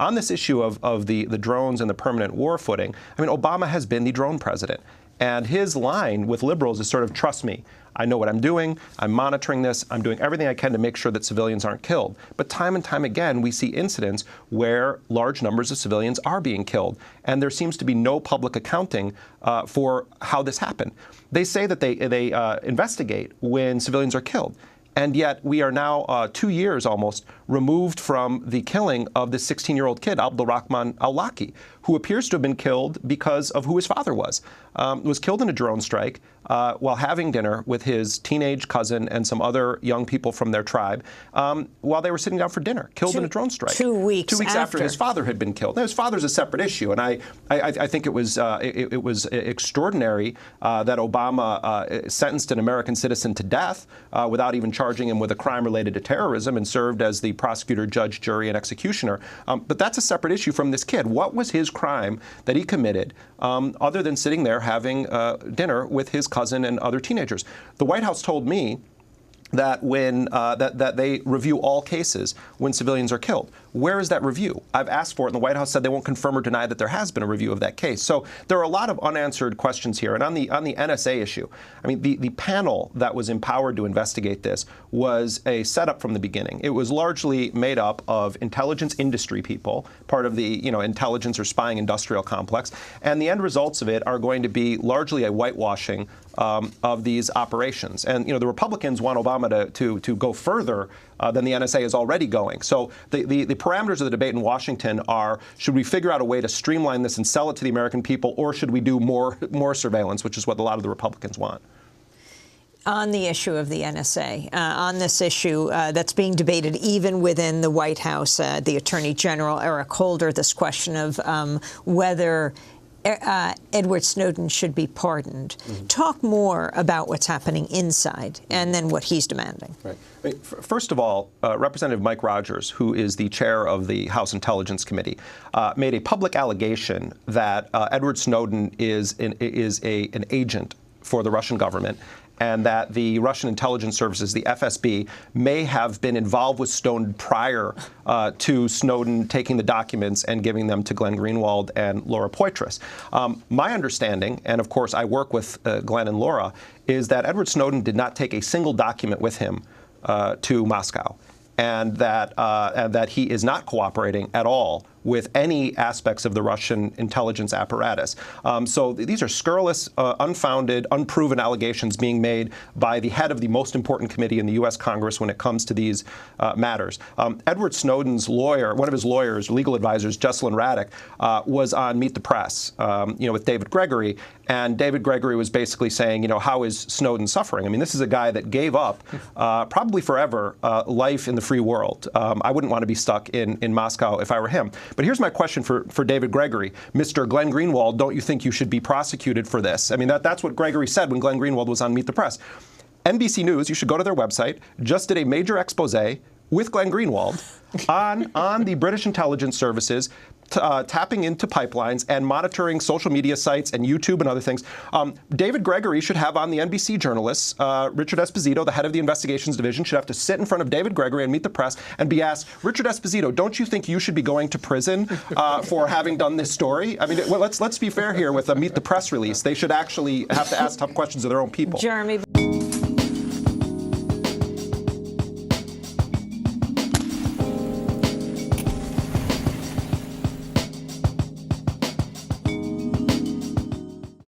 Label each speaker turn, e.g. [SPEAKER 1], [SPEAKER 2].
[SPEAKER 1] On this issue of the drones and the permanent war footing, I mean, Obama has been the drone president. And his line with liberals is sort of, trust me, I know what I'm doing, I'm monitoring this, I'm doing everything I can to make sure that civilians aren't killed. But time and time again, we see incidents where large numbers of civilians are being killed. And there seems to be no public accounting for how this happened. They say that they investigate when civilians are killed. And yet we are now 2 years almost removed from the killing of this 16-year-old kid, Abdulrahman al-Laki, who appears to have been killed because of who his father was. Was killed in a drone strike while having dinner with his teenage cousin and some other young people from their tribe while they were sitting down for dinner, killed in a drone strike.
[SPEAKER 2] 2 weeks
[SPEAKER 1] after his father had been killed. Now, his father's a separate issue, and I think it was extraordinary that Obama sentenced an American citizen to death without even charging him with a crime related to terrorism, and served as the prosecutor, judge, jury, and executioner. But that's a separate issue from this kid. What was his crime that he committed other than sitting there having dinner with his cousin and other teenagers? The White House told me that when that they review all cases when civilians are killed. Where is that review? I've asked for it, and the White House said they won't confirm or deny that there has been a review of that case. So there are a lot of unanswered questions here. And on the NSA issue, I mean, the panel that was empowered to investigate this was a setup from the beginning. It was largely made up of intelligence industry people, part of the intelligence or spying industrial complex, and the end results of it are going to be largely a whitewashing of these operations. And the Republicans want Obama to go further than the NSA is already going. So the parameters of the debate in Washington are: should we figure out a way to streamline this and sell it to the American people, or should we do more surveillance, which is what a lot of the Republicans want?
[SPEAKER 2] On the issue of the NSA, on this issue that's being debated even within the White House, the Attorney General Eric Holder, this question of whether Edward Snowden should be pardoned. Mm-hmm. Talk more about what's happening inside and then what he's demanding.
[SPEAKER 1] Right. I mean, first of all, Representative Mike Rogers, who is the chair of the House Intelligence Committee, made a public allegation that Edward Snowden is an agent for the Russian government, and that the Russian intelligence services, the FSB, may have been involved with Snowden prior to Snowden taking the documents and giving them to Glenn Greenwald and Laura Poitras. My understanding, and of course I work with Glenn and Laura, is that Edward Snowden did not take a single document with him to Moscow, and that he is not cooperating at all with any aspects of the Russian intelligence apparatus. So these are scurrilous, unfounded, unproven allegations being made by the head of the most important committee in the U.S. Congress when it comes to these matters. Edward Snowden's lawyer, one of his lawyers, legal advisors, Jesselyn Raddick, was on Meet the Press, with David Gregory, and David Gregory was basically saying, how is Snowden suffering? I mean, this is a guy that gave up, probably forever, life in the free world. I wouldn't want to be stuck in Moscow if I were him. But here's my question for David Gregory. Mr. Glenn Greenwald, don't you think you should be prosecuted for this? I mean, that's what Gregory said when Glenn Greenwald was on Meet the Press. NBC News, you should go to their website, just did a major expose with Glenn Greenwald on the British intelligence services tapping into pipelines and monitoring social media sites and YouTube and other things. David Gregory should have on the NBC journalists, Richard Esposito, the head of the investigations division, should have to sit in front of David Gregory and Meet the Press and be asked, Richard Esposito, don't you think you should be going to prison for having done this story? I mean, let's be fair here with a Meet the Press release. They should actually have to ask tough questions of their own people.
[SPEAKER 2] Jeremy.